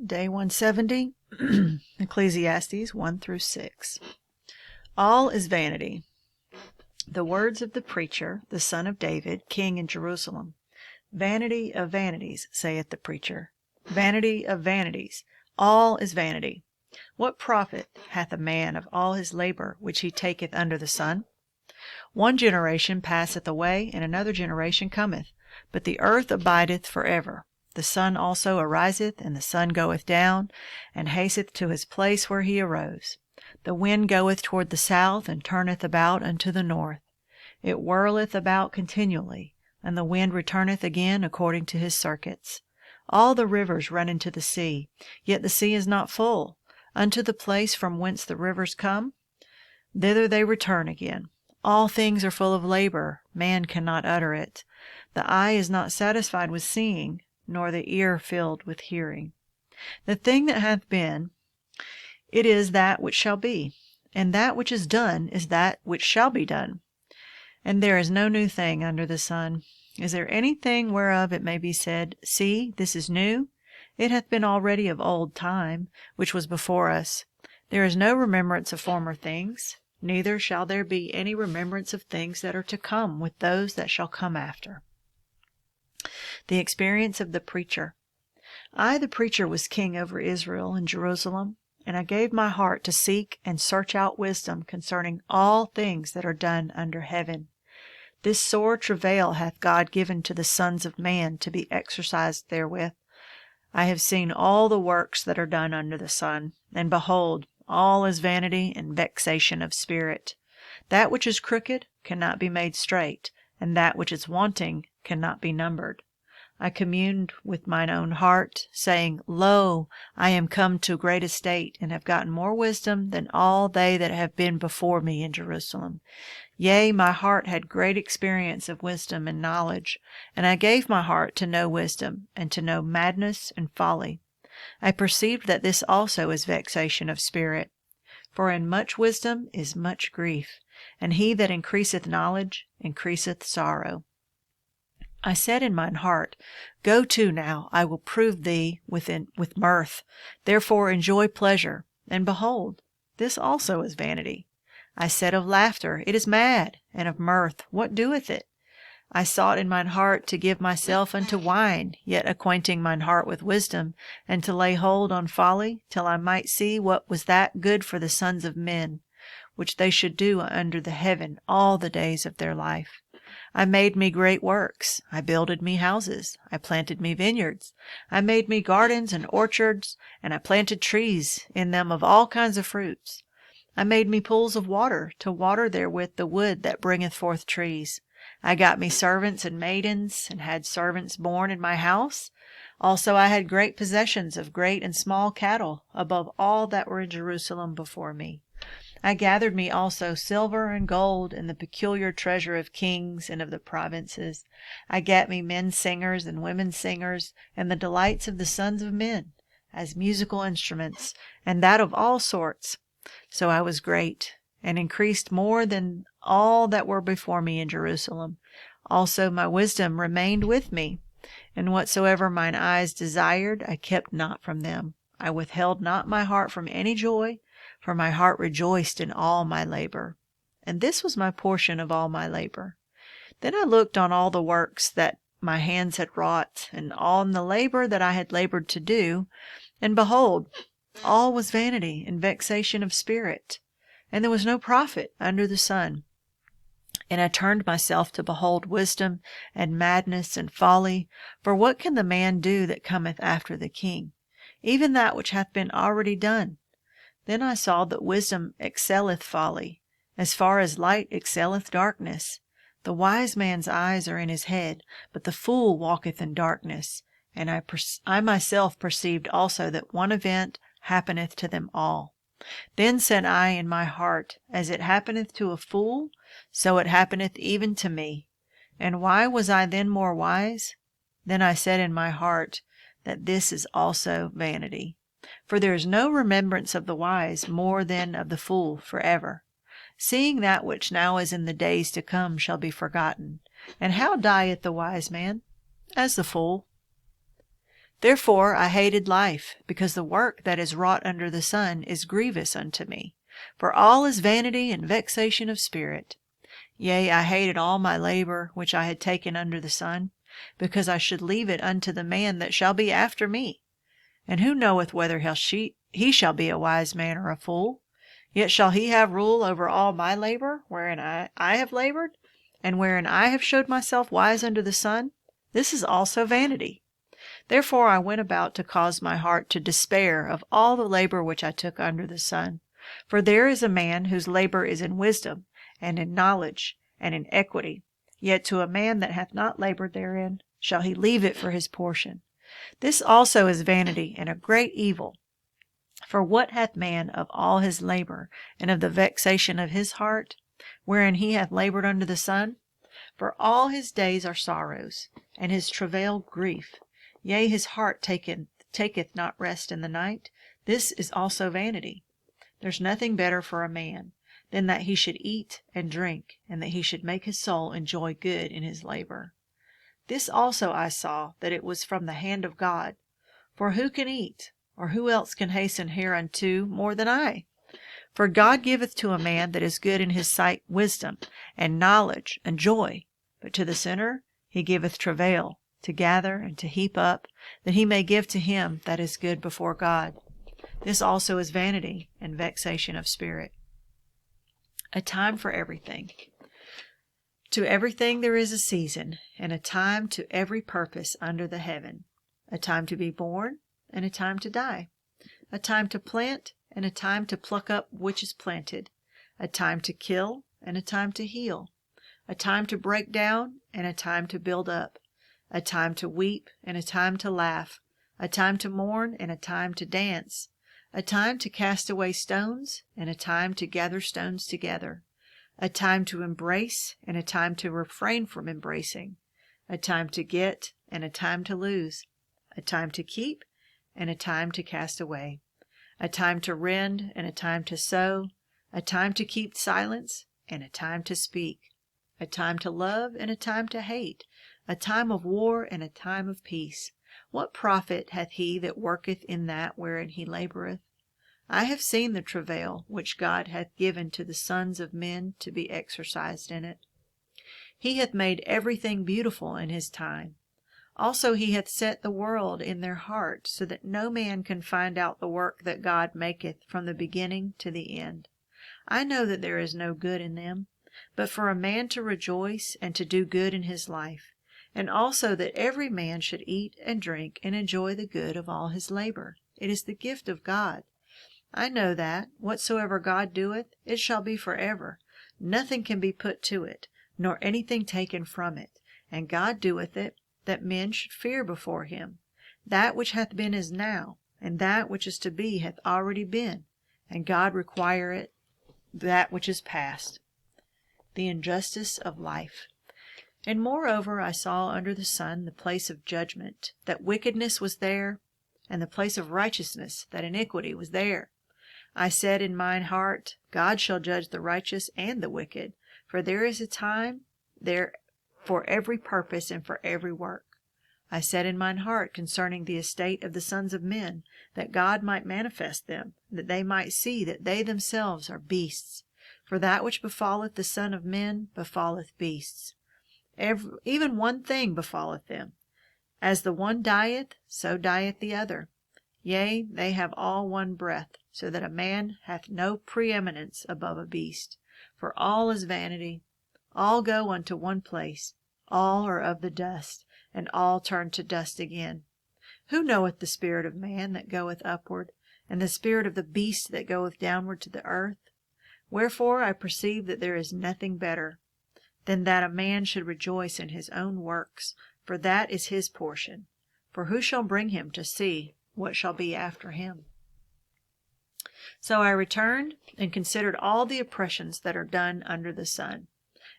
Day 170, Ecclesiastes 1 through 6. All is vanity. The words of the preacher, the son of David, king in Jerusalem. Vanity of vanities, saith the preacher. Vanity of vanities. All is vanity. What profit hath a man of all his labor which he taketh under the sun? One generation passeth away, and another generation cometh, but the earth abideth for ever. The sun also ariseth, and the sun goeth down, and hasteth to his place where he arose. The wind goeth toward the south, and turneth about unto the north. It whirleth about continually, and the wind returneth again according to his circuits. All the rivers run into the sea, yet the sea is not full. Unto the place from whence the rivers come, thither they return again. All things are full of labor, man cannot utter it. The eye is not satisfied with seeing, nor the ear filled with hearing. The thing that hath been, it is that which shall be, and that which is done is that which shall be done. And there is no new thing under the sun. Is there anything whereof it may be said, See, this is new? It hath been already of old time, which was before us. There is no remembrance of former things, neither shall there be any remembrance of things that are to come with those that shall come after. The experience of the preacher. I, the preacher, was king over Israel and Jerusalem, and I gave my heart to seek and search out wisdom concerning all things that are done under heaven. This sore travail hath God given to the sons of man to be exercised therewith. I have seen all the works that are done under the sun, and behold, all is vanity and vexation of spirit. That which is crooked cannot be made straight, and that which is wanting cannot be numbered. I communed with mine own heart, saying, Lo, I am come to great estate, and have gotten more wisdom than all they that have been before me in Jerusalem. Yea, my heart had great experience of wisdom and knowledge, and I gave my heart to know wisdom, and to know madness and folly. I perceived that this also is vexation of spirit. For in much wisdom is much grief, and he that increaseth knowledge increaseth sorrow. I said in mine heart, Go to now, I will prove thee with mirth. Therefore enjoy pleasure. And behold, this also is vanity. I said of laughter, It is mad, and of mirth, what doeth it? I sought in mine heart to give myself unto wine, yet acquainting mine heart with wisdom, and to lay hold on folly, till I might see what was that good for the sons of men, which they should do under the heaven all the days of their life. I made me great works. I builded me houses. I planted me vineyards. I made me gardens and orchards, and I planted trees in them of all kinds of fruits. I made me pools of water, to water therewith the wood that bringeth forth trees. I got me servants and maidens, and had servants born in my house. Also I had great possessions of great and small cattle, above all that were in Jerusalem before me. I gathered me also silver and gold, and the peculiar treasure of kings and of the provinces. I gat me men singers and women singers, and the delights of the sons of men, as musical instruments, and that of all sorts. So I was great, and increased more than all that were before me in Jerusalem. Also my wisdom remained with me, and whatsoever mine eyes desired I kept not from them. I withheld not my heart from any joy, for my heart rejoiced in all my labor. And this was my portion of all my labor. Then I looked on all the works that my hands had wrought, and on the labor that I had labored to do, and behold, all was vanity and vexation of spirit, and there was no profit under the sun. And I turned myself to behold wisdom and madness and folly, for what can the man do that cometh after the king? Even that which hath been already done. Then I saw that wisdom excelleth folly, as far as light excelleth darkness. The wise man's eyes are in his head, but the fool walketh in darkness. And I myself perceived also that one event happeneth to them all. Then said I in my heart, As it happeneth to a fool, so it happeneth even to me. And why was I then more wise? Then I said in my heart, that this is also vanity. For there is no remembrance of the wise more than of the fool forever. Seeing that which now is in the days to come shall be forgotten. And how dieth the wise man? As the fool. Therefore I hated life, because the work that is wrought under the sun is grievous unto me. For all is vanity and vexation of spirit. Yea, I hated all my labor which I had taken under the sun, because I should leave it unto the man that shall be after me. And who knoweth whether he shall be a wise man or a fool? Yet shall he have rule over all my labor, wherein I have labored, and wherein I have showed myself wise under the sun. This is also vanity. Therefore I went about to cause my heart to despair of all the labor which I took under the sun. For there is a man whose labor is in wisdom, and in knowledge, and in equity. Yet to a man that hath not labored therein shall he leave it for his portion. This also is vanity, and a great evil. For what hath man of all his labor, and of the vexation of his heart, wherein he hath labored under the sun? For all his days are sorrows, and his travail grief. Yea, his heart taketh not rest in the night. This is also vanity. There's nothing better for a man than that he should eat and drink, and that he should make his soul enjoy good in his labor. This also I saw, that it was from the hand of God. For who can eat, or who else can hasten hereunto more than I? For God giveth to a man that is good in his sight wisdom, and knowledge, and joy. But to the sinner he giveth travail, to gather and to heap up, that he may give to him that is good before God. This also is vanity and vexation of spirit. A time for everything. To everything there is a season, and a time to every purpose under the heaven. A time to be born, and a time to die. A time to plant, and a time to pluck up which is planted. A time to kill, and a time to heal. A time to break down, and a time to build up. A time to weep, and a time to laugh. A time to mourn, and a time to dance. A time to cast away stones, and a time to gather stones together. A time to embrace, and a time to refrain from embracing. A time to get, and a time to lose. A time to keep, and a time to cast away. A time to rend, and a time to sow. A time to keep silence, and a time to speak. A time to love, and a time to hate. A time of war, and a time of peace. What profit hath he that worketh in that wherein he laboureth? I have seen the travail which God hath given to the sons of men to be exercised in it. He hath made everything beautiful in his time. Also he hath set the world in their heart, so that no man can find out the work that God maketh from the beginning to the end. I know that there is no good in them, but for a man to rejoice and to do good in his life, and also that every man should eat and drink and enjoy the good of all his labor. It is the gift of God. I know that, whatsoever God doeth, it shall be forever. Nothing can be put to it, nor anything taken from it. And God doeth it, that men should fear before him. That which hath been is now, and that which is to be hath already been, and God requireth that which is past. The injustice of life. And moreover I saw under the sun the place of judgment, that wickedness was there, and the place of righteousness, that iniquity was there. I said in mine heart, God shall judge the righteous and the wicked, for there is a time there for every purpose and for every work. I said in mine heart concerning the estate of the sons of men, that God might manifest them, that they might see that they themselves are beasts. For that which befalleth the Son of Men befalleth beasts. Even one thing befalleth them. As the one dieth, so dieth the other. Yea, they have all one breath, so that a man hath no preeminence above a beast. For all is vanity, all go unto one place, all are of the dust, and all turn to dust again. Who knoweth the spirit of man that goeth upward, and the spirit of the beast that goeth downward to the earth? Wherefore I perceive that there is nothing better than that a man should rejoice in his own works, for that is his portion. For who shall bring him to see what shall be after him? So I returned and considered all the oppressions that are done under the sun.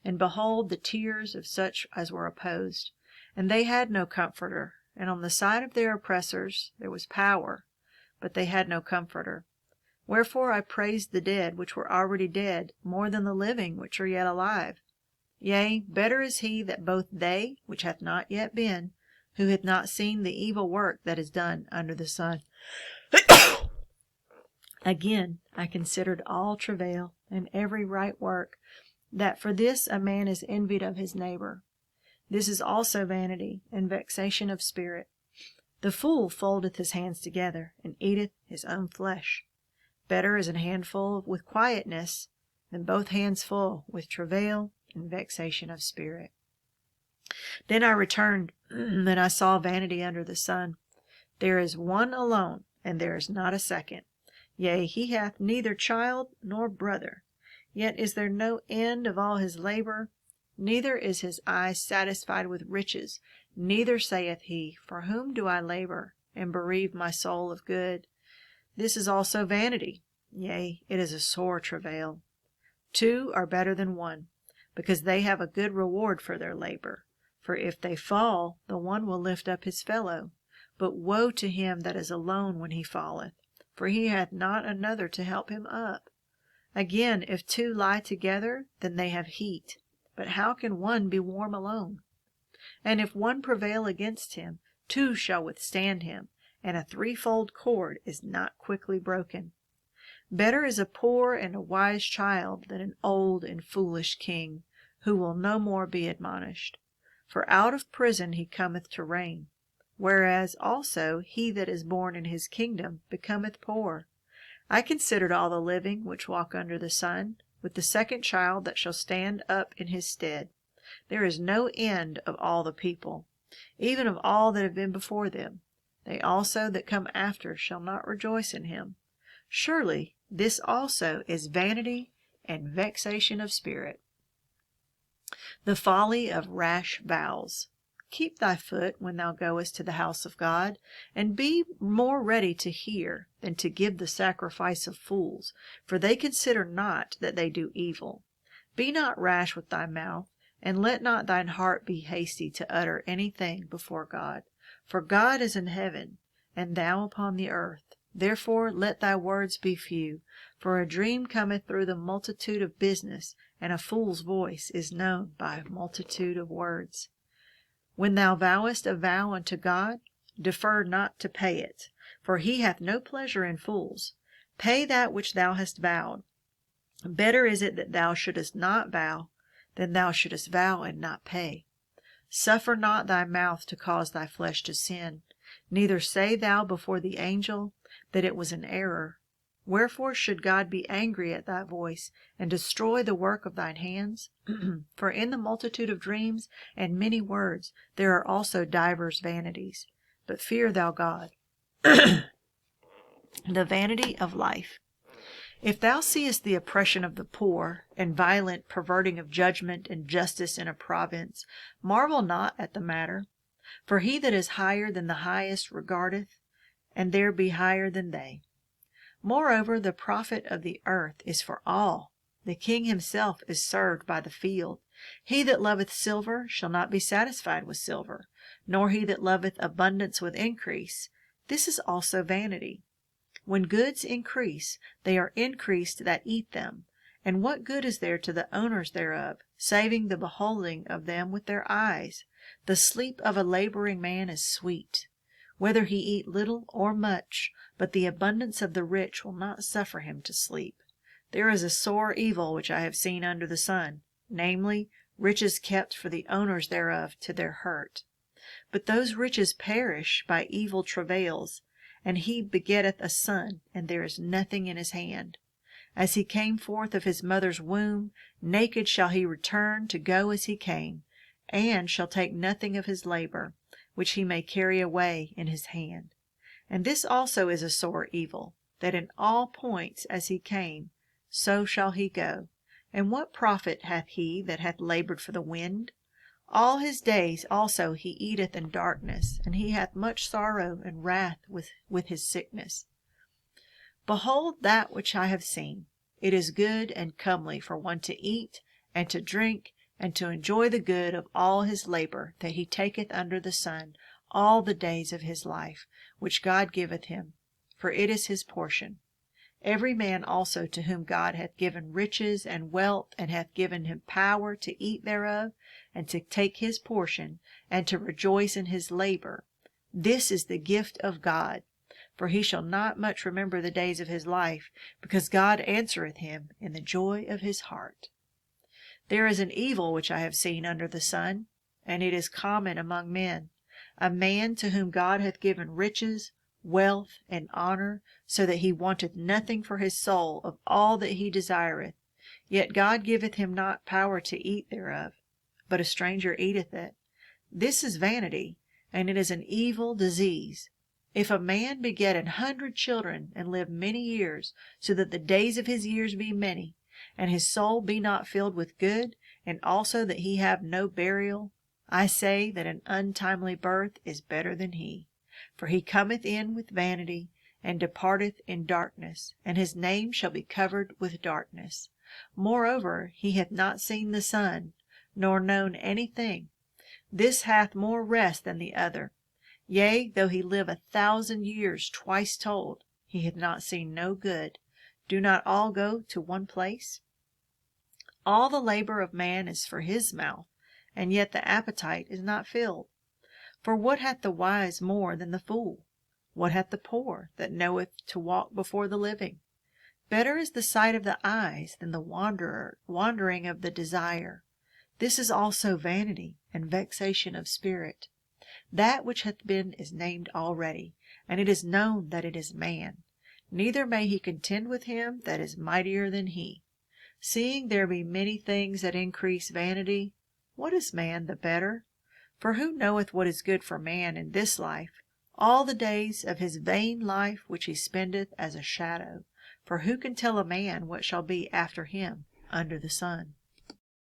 And behold, the tears of such as were opposed. And they had no comforter. And on the side of their oppressors there was power, but they had no comforter. Wherefore I praised the dead which were already dead, more than the living which are yet alive. Yea, better is he that both they, which hath not yet been, who hath not seen the evil work that is done under the sun. Again, I considered all travail and every right work, that for this a man is envied of his neighbor. This is also vanity and vexation of spirit. The fool foldeth his hands together, and eateth his own flesh. Better is an handful with quietness than both hands full with travail and vexation of spirit. Then I returned, and I saw vanity under the sun. There is one alone, and there is not a second. Yea, he hath neither child nor brother. Yet is there no end of all his labor. Neither is his eye satisfied with riches. Neither saith he, For whom do I labor, and bereave my soul of good? This is also vanity. Yea, it is a sore travail. 2 are better than 1, because they have a good reward for their labor. For if they fall, the one will lift up his fellow. But woe to him that is alone when he falleth, for he hath not another to help him up. Again, if 2 lie together, then they have heat. But how can one be warm alone? And if one prevail against him, 2 shall withstand him, and a 3-fold cord is not quickly broken. Better is a poor and a wise child than an old and foolish king, who will no more be admonished. For out of prison he cometh to reign. Whereas also he that is born in his kingdom becometh poor. I considered all the living which walk under the sun, with the second child that shall stand up in his stead. There is no end of all the people, even of all that have been before them. They also that come after shall not rejoice in him. Surely this also is vanity and vexation of spirit. The folly of rash vows. Keep thy foot when thou goest to the house of God, and be more ready to hear than to give the sacrifice of fools, for they consider not that they do evil. Be not rash with thy mouth, and let not thine heart be hasty to utter anything before God. For God is in heaven, and thou upon the earth. Therefore let thy words be few, for a dream cometh through the multitude of business, and a fool's voice is known by a multitude of words. When thou vowest a vow unto God, defer not to pay it, for he hath no pleasure in fools. Pay that which thou hast vowed. Better is it that thou shouldest not vow, than thou shouldest vow and not pay. Suffer not thy mouth to cause thy flesh to sin, neither say thou before the angel that it was an error. Wherefore should God be angry at thy voice, and destroy the work of thine hands? For in the multitude of dreams and many words there are also divers vanities. But fear thou God. The vanity of life. If thou seest the oppression of the poor, and violent perverting of judgment and justice in a province, marvel not at the matter. For he that is higher than the highest regardeth, and there be higher than they. Moreover, the profit of the earth is for all. The king himself is served by the field. He that loveth silver shall not be satisfied with silver, nor he that loveth abundance with increase. This is also vanity. When goods increase, they are increased that eat them. And what good is there to the owners thereof, saving the beholding of them with their eyes? The sleep of a laboring man is sweet, whether he eat little or much, but the abundance of the rich will not suffer him to sleep. There is a sore evil which I have seen under the sun, namely, riches kept for the owners thereof to their hurt. But those riches perish by evil travails, and he begetteth a son, and there is nothing in his hand. As he came forth of his mother's womb, naked shall he return to go as he came, and shall take nothing of his labor, which he may carry away in his hand. And this also is a sore evil, that in all points as he came, so shall he go. And what profit hath he that hath labored for the wind? All his days also he eateth in darkness, and he hath much sorrow and wrath with his sickness. Behold that which I have seen. It is good and comely for one to eat and to drink, and to enjoy the good of all his labor that he taketh under the sun all the days of his life, which God giveth him, for it is his portion. Every man also to whom God hath given riches and wealth, and hath given him power to eat thereof, and to take his portion, and to rejoice in his labor, this is the gift of God. For he shall not much remember the days of his life, because God answereth him in the joy of his heart. There is an evil which I have seen under the sun, and it is common among men, a man to whom God hath given riches, wealth, and honor, so that he wanteth nothing for his soul of all that he desireth. Yet God giveth him not power to eat thereof, but a stranger eateth it. This is vanity, and it is an evil disease. If a man beget 100 children, and live many years, so that the days of his years be many, and his soul be not filled with good, and also that he have no burial, I say that an untimely birth is better than he. For he cometh in with vanity, and departeth in darkness, and his name shall be covered with darkness. Moreover, he hath not seen the sun, nor known anything. This hath more rest than the other. Yea, though he live 1,000 years twice told, he hath not seen no good. Do not all go to one place? All the labor of man is for his mouth, and yet the appetite is not filled. For what hath the wise more than the fool? What hath the poor that knoweth to walk before the living? Better is the sight of the eyes than the wandering of the desire. This is also vanity and vexation of spirit. That which hath been is named already, and it is known that it is man. Neither may he contend with him that is mightier than he. Seeing there be many things that increase vanity, what is man the better? For who knoweth what is good for man in this life, all the days of his vain life which he spendeth as a shadow? For who can tell a man what shall be after him under the sun?